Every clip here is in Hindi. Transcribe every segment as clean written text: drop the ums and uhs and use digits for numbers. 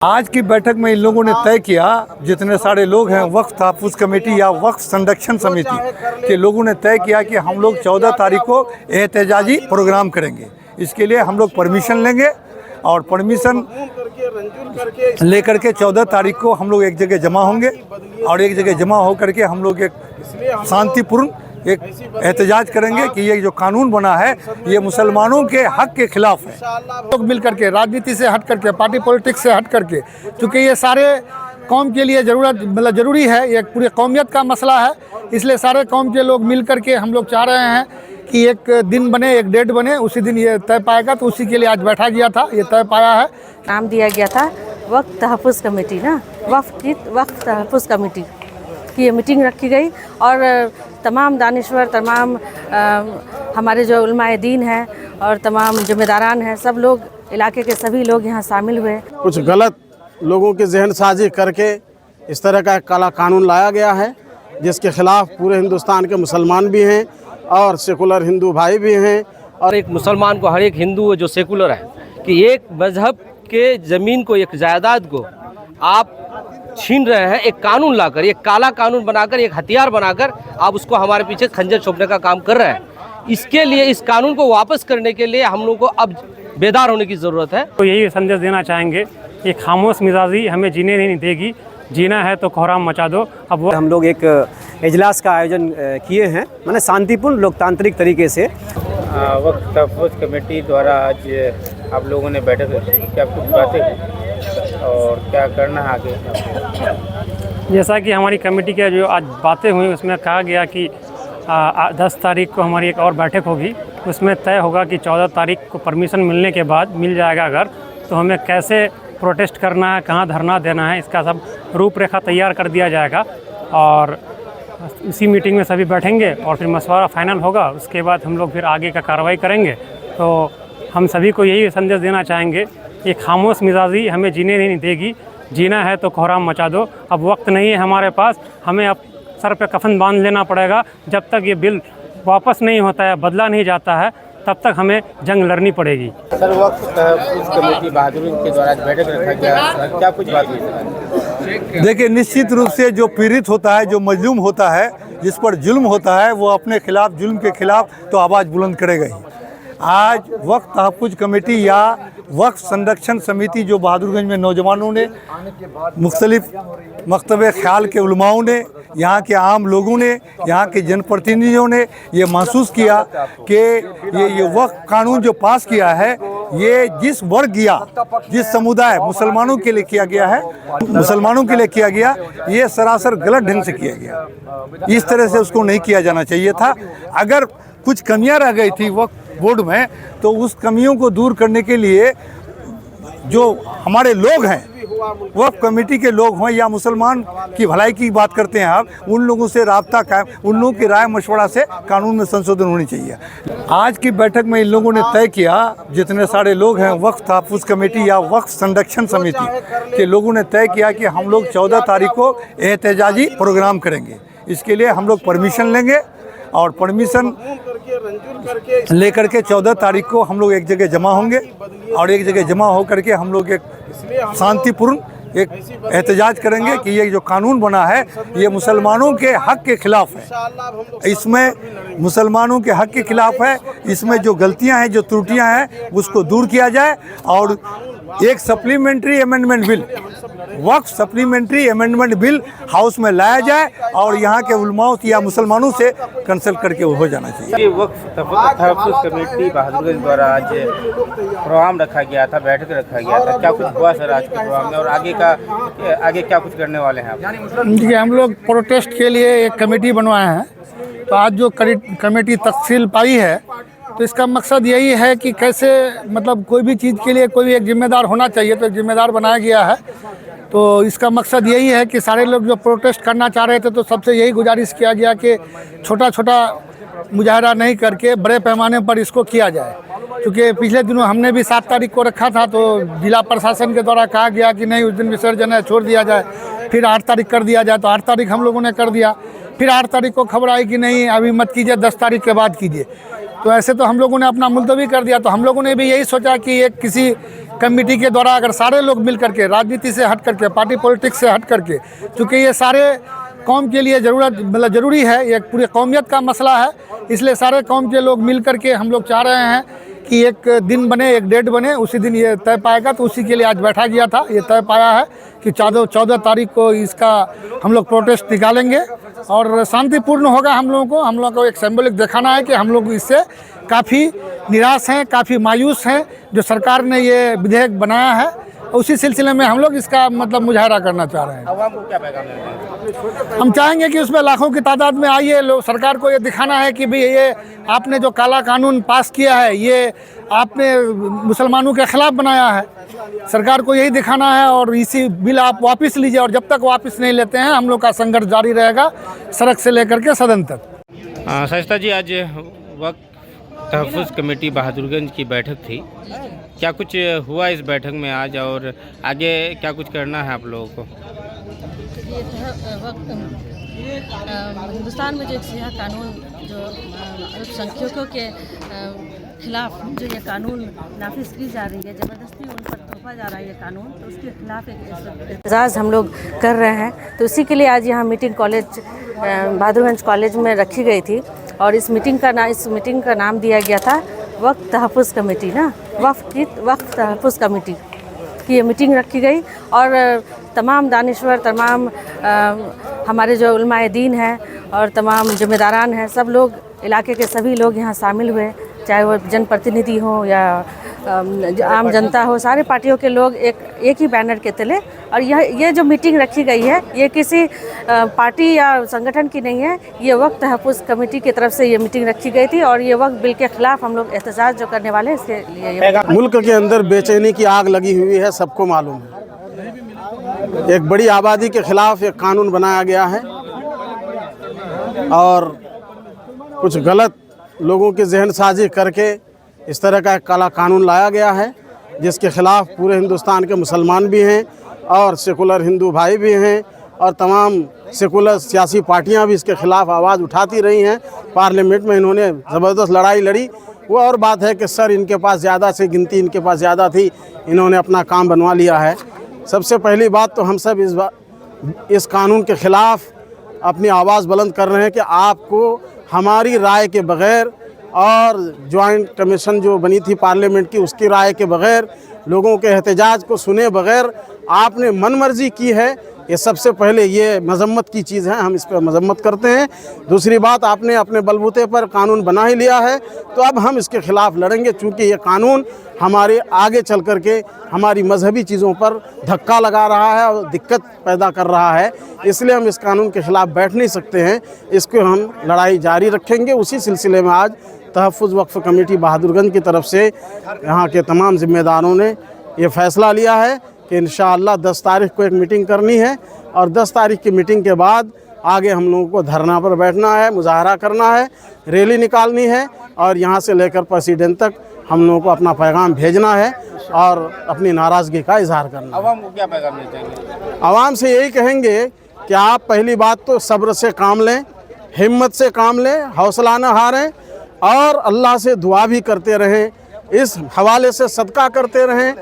आज की बैठक में इन लोगों ने तय किया, जितने सारे लोग हैं वक्फ तहफ़्फ़ुज़ कमेटी या वक्फ संरक्षण समिति के लोगों ने तय किया कि हम लोग 14 तारीख को एहतजाजी प्रोग्राम करेंगे। इसके लिए हम लोग परमिशन लेंगे और परमिशन लेकर के 14 तारीख को हम लोग एक जगह जमा होंगे और एक जगह जमा होकर के हम लोग एक शांतिपूर्ण एक एहतजाज करेंगे कि ये जो कानून बना है ये मुसलमानों के हक के खिलाफ है। लोग मिल करके राजनीति से हट करके, पार्टी पॉलिटिक्स से हट करके, क्योंकि ये सारे कौम के लिए ज़रूरी है, ये पूरी कौमियत का मसला है, इसलिए सारे कौम के लोग मिल करके हम लोग चाह रहे हैं कि एक दिन बने, एक डेट बने, उसी दिन ये तय पाएगा। तो उसी के लिए आज बैठा गया था, ये तय पाया है। नाम दिया गया था वक्फ तहफ़्फ़ुज़ कमेटी ना, वक्फ तहफ़्फ़ुज़ कमेटी की ये मीटिंग रखी गई और तमाम दानिश्वर, तमाम हमारे जो उलमाए दीन हैं और तमाम ज़िम्मेदारान हैं, सब लोग, इलाके के सभी लोग यहाँ शामिल हुए। कुछ गलत लोगों के जहन साजी करके इस तरह का काला कानून लाया गया है, जिसके खिलाफ पूरे हिंदुस्तान के मुसलमान भी हैं और सेकुलर हिंदू भाई भी हैं। और एक मुसलमान को, हर एक हिंदू जो सेकुलर है, कि एक मजहब के ज़मीन को, एक जायदाद को आप छीन रहे हैं, एक कानून लाकर, एक काला कानून बनाकर, एक हथियार बनाकर आप उसको हमारे पीछे खंजर छोपने का काम कर रहे हैं। इसके लिए, इस कानून को वापस करने के लिए हम लोग को अब बेदार होने की ज़रूरत है। तो यही संदेश देना चाहेंगे, ये खामोश मिजाजी हमें जीने नहीं देगी, जीना है तो कोहराम मचा दो। अब हम लोग एक इजलास का आयोजन किए हैं, माने शांतिपूर्ण लोकतांत्रिक तरीके से। वक्फ तहफ़्फ़ुज़ कमेटी द्वारा आज आप लोगों ने बैठक रखी, क्या कुछ बातें और क्या करना है आगे? जैसा कि हमारी कमेटी के जो आज बातें हुई उसमें कहा गया कि 10 तारीख को हमारी एक और बैठक होगी, उसमें तय होगा कि 14 तारीख को परमिशन मिलने के बाद, मिल जाएगा अगर, तो हमें कैसे प्रोटेस्ट करना है, कहाँ धरना देना है, इसका सब रूपरेखा तैयार कर दिया जाएगा। और इसी मीटिंग में सभी बैठेंगे और फिर मशवरा फाइनल होगा, उसके बाद हम लोग फिर आगे का कार्रवाई करेंगे। तो हम सभी को यही संदेश देना चाहेंगे, ये खामोश मिजाजी हमें जीने नहीं देगी, जीना है तो कोहराम मचा दो। अब वक्त नहीं है हमारे पास, हमें अब सर पे कफन बांध लेना पड़ेगा। जब तक ये बिल वापस नहीं होता है, बदला नहीं जाता है, तब तक हमें जंग लड़नी पड़ेगी। सर, वक्फ तहफ़्फ़ुज़ कमेटी बहादुरी के द्वारा बैठक रखा गया, क्या कुछ बात हुई? देखिए, निश्चित रूप से जो पीड़ित होता है, जो मजलूम होता है, जिस पर जुल्म होता है, वो अपने खिलाफ, जुल्म के खिलाफ तो आवाज़ बुलंद करेगा ही। आज वक्फ तहफ़्फ़ुज़ कमेटी या वक्फ संरक्षण समिति जो बहादुरगंज में नौजवानों ने, मुख्तलिफ मकतब ख्याल के उलमाओं ने, यहाँ के आम लोगों ने, यहाँ के जनप्रतिनिधियों ने ये महसूस किया कि ये वक्फ कानून जो पास किया है, ये जिस वर्ग या जिस समुदाय मुसलमानों के लिए किया गया है, मुसलमानों के लिए किया गया, ये सरासर गलत ढंग से किया गया। इस तरह से उसको नहीं किया जाना चाहिए था। अगर कुछ कमियां रह गई थी वक्फ बोर्ड में, तो उस कमियों को दूर करने के लिए जो हमारे लोग हैं, वक्फ कमेटी के लोग हों या मुसलमान की भलाई की बात करते हैं आप, उन लोगों से राब्ता कायम, उन लोगों की राय मशवरा से कानून में संशोधन होनी चाहिए। आज की बैठक में इन लोगों ने तय किया, जितने सारे लोग हैं वक्फ तहफ़्फ़ुज़ कमेटी या वक्फ संरक्षण समिति के लोगों ने तय किया कि हम लोग 14 तारीख को एहतजाजी प्रोग्राम करेंगे। इसके लिए हम लोग परमिशन लेंगे और परमिशन लेकर के 14 तारीख को हम लोग एक जगह जमा होंगे और एक जगह जमा होकर के हम लोग एक शांतिपूर्ण एक एहतजाज करेंगे कि ये जो कानून बना है ये मुसलमानों के हक के खिलाफ है। इसमें मुसलमानों के हक के खिलाफ है, इसमें जो गलतियां हैं, जो त्रुटियां हैं, उसको दूर किया जाए और एक सप्लीमेंट्री अमेंडमेंट बिल, वक्फ सप्लीमेंट्री अमेंडमेंट बिल हाउस में लाया जाए और यहाँ के उलमाओं या मुसलमानों से कंसल्ट करके हो जाना चाहिए। वक्फ तहफ़्फ़ुज़ कमेटी बहादुरगंज द्वारा आज प्रोग्राम रखा गया था, बैठक रखा गया था, क्या कुछ हुआ सर आज के प्रोग्राम में और आगे क्या कुछ करने वाले हैं आप? देखिए, हम लोग प्रोटेस्ट के लिए एक कमेटी बनवाए हैं। तो आज जो कमेटी तफसील पाई है, तो इसका मकसद यही है कि कैसे, मतलब कोई भी चीज़ के लिए कोई भी एक जिम्मेदार होना चाहिए, तो एक जिम्मेदार बनाया गया है। तो इसका मकसद यही है कि सारे लोग जो प्रोटेस्ट करना चाह रहे थे, तो सबसे यही गुजारिश किया गया कि छोटा छोटा मुजाहरा नहीं करके बड़े पैमाने पर इसको किया जाए। क्योंकि पिछले दिनों हमने भी 7 तारीख को रखा था, तो जिला प्रशासन के द्वारा कहा गया कि नहीं, उस दिन विसर्जन है, छोड़ दिया जाए। फिर 8 तारीख कर दिया जाए, तो 8 तारीख हम लोगों ने कर दिया। फिर 8 तारीख को खबर आई कि नहीं, अभी मत कीजिए, 10 तारीख के बाद कीजिए। तो ऐसे तो हम लोगों ने अपना मुलतवी कर दिया। तो हम लोगों ने भी यही सोचा कि एक किसी कमेटी के द्वारा अगर सारे लोग मिल करके, राजनीति से हट करके, पार्टी पॉलिटिक्स से हट करके, चूँकि ये सारे कौम के लिए ज़रूरी है, ये पूरी कौमियत का मसला है, इसलिए सारे कौम के लोग मिल करके हम लोग चाह रहे हैं कि एक दिन बने, एक डेट बने, उसी दिन ये तय पाएगा। तो उसी के लिए आज बैठा गया था, ये तय पाया है कि 14 तारीख को इसका हम लोग प्रोटेस्ट निकालेंगे और शांतिपूर्ण होगा। हम लोगों को एक सिंबलिक दिखाना है कि हम लोग इससे काफ़ी निराश हैं, काफ़ी मायूस हैं जो सरकार ने ये विधेयक बनाया है। उसी सिलसिले में हम लोग इसका मतलब मुजाहरा करना चाह रहे हैं। आवाम को क्या पैगाम देते हैं? हम चाहेंगे कि उसमें लाखों की तादाद में आइए, लोग सरकार को ये दिखाना है कि भाई ये आपने जो काला कानून पास किया है ये आपने मुसलमानों के ख़िलाफ़ बनाया है। सरकार को यही दिखाना है और इसी बिल आप वापस लीजिए, और जब तक वापस नहीं लेते हैं हम लोग का संघर्ष जारी रहेगा, सड़क से लेकर के सदन तक। शाइस्ता जी, आज वक्त तहफ़्फ़ुज़ कमेटी बहादुरगंज की बैठक थी, क्या कुछ हुआ इस बैठक में आज, और आगे क्या कुछ करना है आप लोगों को? ये वक्त हिंदुस्तान में जो एक सियाह कानून जो अल्पसंख्यकों के खिलाफ जो ये कानून नाफिज की जा रही है, ज़बरदस्ती उन पर थोपा जा रहा है ये कानून, तो उसके खिलाफ एक एहतजाज हम लोग कर रहे हैं। तो इसी के लिए आज यहाँ मीटिंग कॉलेज बहादुरगंज कॉलेज में रखी गई थी और इस मीटिंग का नाम दिया गया था वक्त तहफ़्फ़ुज़ कमेटी ना, वक्त तहफ़्फ़ुज़ कमेटी की ये मीटिंग रखी गई और तमाम दानिश्वर, तमाम हमारे जो उलमाए दीन हैं और तमाम ज़िम्मेदारान हैं, सब लोग, इलाके के सभी लोग यहाँ शामिल हुए, चाहे वो जनप्रतिनिधि हो या आम जनता हो, सारे पार्टियों के लोग एक ही बैनर के तले। और ये जो मीटिंग रखी गई है ये किसी पार्टी या संगठन की नहीं है, ये वक्त तहफ़्फ़ुज़ कमेटी की तरफ से ये मीटिंग रखी गई थी और ये वक्त बिल के खिलाफ हम लोग एहतजाज जो करने वाले हैं इसके लिए। मुल्क के अंदर बेचैनी की आग लगी हुई है, सबको मालूम है। एक बड़ी आबादी के खिलाफ एक कानून बनाया गया है और कुछ गलत लोगों की जहन साजी करके इस तरह का एक काला कानून लाया गया है, जिसके ख़िलाफ़ पूरे हिंदुस्तान के मुसलमान भी हैं और सेकुलर हिंदू भाई भी हैं और तमाम सेकुलर सियासी पार्टियां भी इसके ख़िलाफ़ आवाज़ उठाती रही हैं। पार्लियामेंट में इन्होंने ज़बरदस्त लड़ाई लड़ी। वो और बात है कि सर इनके पास ज़्यादा से गिनती इनके पास ज़्यादा थी, इन्होंने अपना काम बनवा लिया है। सबसे पहली बात तो हम सब इस कानून के ख़िलाफ़ अपनी आवाज़ बुलंद कर रहे हैं कि आपको हमारी राय के बग़ैर और जॉइंट कमीशन जो बनी थी पार्लियामेंट की उसकी राय के बग़ैर, लोगों के एहतजाज को सुने बग़ैर आपने मनमर्जी की है। ये सबसे पहले ये मजम्मत की चीज़ है, हम इस पर मजम्मत करते हैं। दूसरी बात, आपने अपने बलबूते पर कानून बना ही लिया है तो अब हम इसके ख़िलाफ़ लड़ेंगे, चूँकि ये कानून हमारे आगे चल कर के हमारी मजहबी चीज़ों पर धक्का लगा रहा है और दिक्कत पैदा कर रहा है। इसलिए हम इस कानून के ख़िलाफ़ बैठ नहीं सकते हैं, इसको हम लड़ाई जारी रखेंगे। उसी सिलसिले में आज तहफ़्फ़ुज़ वक्फ़ कमेटी बहादुरगंज की तरफ से यहाँ के तमाम ज़िम्मेदारों ने ये फ़ैसला लिया है कि इंशाअल्लाह 10 तारीख को एक मीटिंग करनी है और 10 तारीख की मीटिंग के बाद आगे हम लोगों को धरना पर बैठना है, मुजाहरा करना है, रैली निकालनी है और यहाँ से लेकर प्रेसिडेंट तक हम लोगों को अपना पैगाम भेजना है और अपनी नाराज़गी का इजहार करना है। आवाम को क्या पैगाम देना चाहेंगे? आवाम से यही कहेंगे कि आप पहली बात तो सब्र से काम लें, हिम्मत से काम लें, हौसला न हारें और अल्लाह से दुआ भी करते रहें, इस हवाले से सदका करते रहें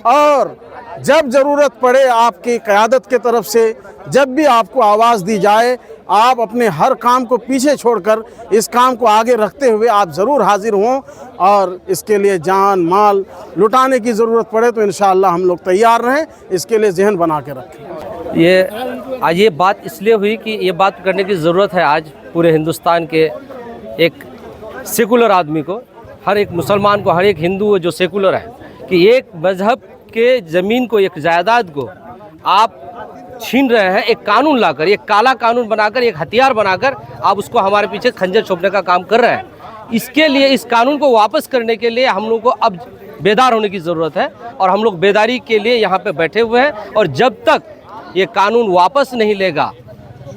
और जब ज़रूरत पड़े आपकी क़यादत के तरफ से जब भी आपको आवाज़ दी जाए, आप अपने हर काम को पीछे छोड़कर इस काम को आगे रखते हुए आप ज़रूर हाजिर हों और इसके लिए जान माल लुटाने की ज़रूरत पड़े तो इंशाअल्लाह हम लोग तैयार रहें, इसके लिए जहन बना के रखें। आज ये बात इसलिए हुई कि ये बात करने की ज़रूरत है आज पूरे हिंदुस्तान के एक सेकुलर आदमी को, हर एक मुसलमान को, हर एक हिंदू जो सेकुलर है, कि एक मज़हब के ज़मीन को, एक जायदाद को आप छीन रहे हैं, एक कानून लाकर, एक काला कानून बनाकर, एक हथियार बनाकर आप उसको हमारे पीछे खंजर छोपने का काम कर रहे हैं। इसके लिए, इस कानून को वापस करने के लिए हम लोग को अब बेदार होने की ज़रूरत है और हम लोग बेदारी के लिए यहाँ पे बैठे हुए हैं और जब तक ये कानून वापस नहीं लेगा,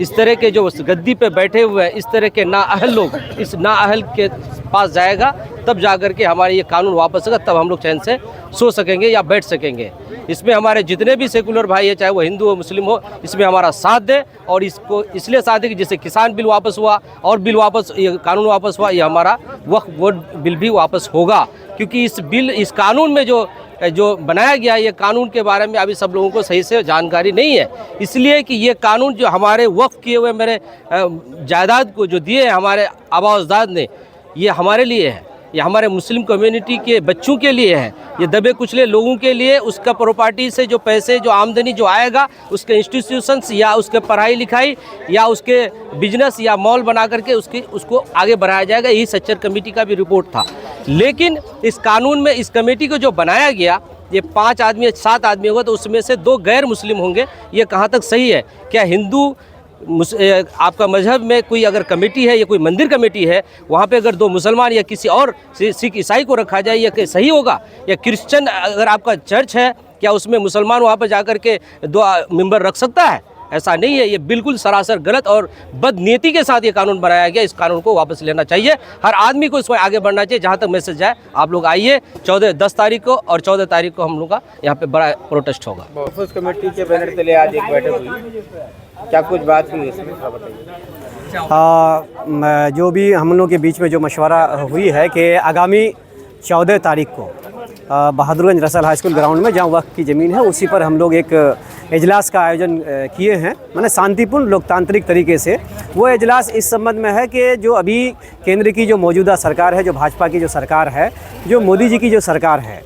इस तरह के जो गद्दी पे बैठे हुए हैं, इस तरह के नाअहल लोग इस नाअहल के पास जाएगा तब जाकर के हमारे ये कानून वापस होगा, तब हम लोग चैन से सो सकेंगे या बैठ सकेंगे। इसमें हमारे जितने भी सेकुलर भाई है, चाहे वो हिंदू हो मुस्लिम हो, इसमें हमारा साथ दे और इसको इसलिए साथ दे कि जैसे किसान बिल वापस हुआ और बिल वापस, ये कानून वापस हुआ, ये हमारा वक्फ बोर्ड बिल भी वापस होगा, क्योंकि इस कानून में जो जो बनाया गया ये कानून के बारे में अभी सब लोगों को सही से जानकारी नहीं है, इसलिए कि ये कानून जो हमारे वक्फ किए हुए मेरे जायदाद को जो दिए हैं हमारे आबा अजदाद ने, ये हमारे लिए है, ये हमारे मुस्लिम कम्युनिटी के बच्चों के लिए है, ये दबे कुचले लोगों के लिए उसका प्रॉपर्टी से जो पैसे जो आमदनी जो आएगा उसके इंस्टीट्यूशंस या उसके पढ़ाई लिखाई या उसके बिजनेस या मॉल बना करके उसको आगे बढ़ाया जाएगा। यही सच्चर कमेटी का भी रिपोर्ट था। लेकिन इस कानून में इस कमेटी को जो बनाया गया, ये 5 आदमी 7 आदमी होगा तो उसमें से 2 गैर मुस्लिम होंगे, ये कहाँ तक सही है? क्या हिंदू आपका मजहब में कोई अगर कमेटी है या कोई मंदिर कमेटी है, वहाँ पे अगर 2 मुसलमान या किसी और सिख ईसाई को रखा जाए या सही होगा? या क्रिश्चियन अगर आपका चर्च है, क्या उसमें मुसलमान वहाँ पे जाकर के 2 मेंबर रख सकता है? ऐसा नहीं है। ये बिल्कुल सरासर गलत और बदनीयती के साथ ये कानून बनाया गया। इस कानून को वापस लेना चाहिए, हर आदमी को इसमें आगे बढ़ना चाहिए। जहाँ तक मैसेज जाए, आप लोग आइए 10 तारीख को और 14 तारीख को हम लोग का यहाँ पे बड़ा प्रोटेस्ट होगा। तहफ़्फ़ुज़ कमेटी के बैनर तले आज एक बैठक हुई, क्या कुछ बात हुई इसमें थोड़ा बताइए। जो भी हम लोग के बीच में जो मशवरा हुई है कि आगामी 14 तारीख को Bahadurganj Russell high school ground में जहाँ वक्त की ज़मीन है उसी पर हम लोग एक इजलास का आयोजन किए हैं, माने शांतिपूर्ण लोकतांत्रिक तरीके से। वो इजलास इस संबंध में है कि जो अभी केंद्र की जो मौजूदा सरकार है, जो भाजपा की जो सरकार है, जो मोदी जी की जो सरकार है,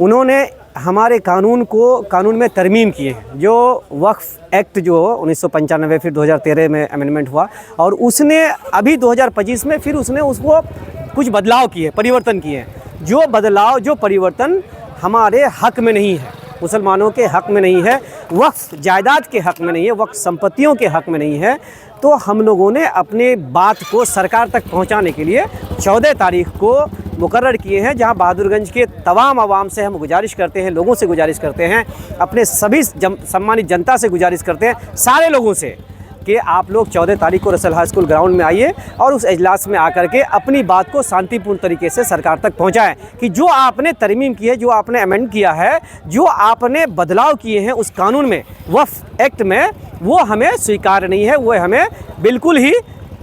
उन्होंने हमारे कानून में तरमीम किए हैं। जो वक्फ एक्ट जो 1995 फिर 2013 में अमेंडमेंट हुआ और उसने अभी 2025 में फिर उसने उसको कुछ बदलाव किए, परिवर्तन किए। जो बदलाव जो परिवर्तन हमारे हक में नहीं है, मुसलमानों के हक में नहीं है, वक्फ जायदाद के हक में नहीं है, वक्फ संपत्तियों के हक में नहीं है, तो हम लोगों ने अपने बात को सरकार तक पहुंचाने के लिए 14 तारीख को मुकर्रर किए हैं। जहां बहादुरगंज के तमाम आवाम से हम गुजारिश करते हैं, लोगों से गुजारिश करते हैं, अपने सभी सम्मानित जनता से गुजारिश करते हैं, सारे लोगों से, कि आप लोग 14 तारीख को रसल हाई स्कूल ग्राउंड में आइए और उस इजलास में आकर के अपनी बात को शांतिपूर्ण तरीके से सरकार तक पहुंचाएं कि जो आपने तरमीम की है, जो आपने अमेंड किया है, जो आपने बदलाव किए हैं उस कानून में, वक्फ एक्ट में, वो हमें स्वीकार्य नहीं है, वो हमें बिल्कुल ही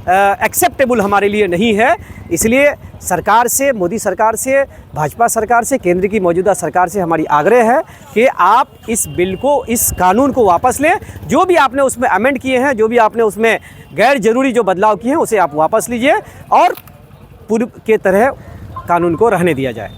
एक्सेप्टेबल हमारे लिए नहीं है। इसलिए सरकार से, मोदी सरकार से, भाजपा सरकार से, केंद्र की मौजूदा सरकार से हमारी आग्रह है कि आप इस बिल को, इस कानून को वापस लें। जो भी आपने उसमें अमेंड किए हैं, जो भी आपने उसमें गैर ज़रूरी जो बदलाव किए हैं, उसे आप वापस लीजिए और पूर्व के तरह कानून को रहने दिया जाए।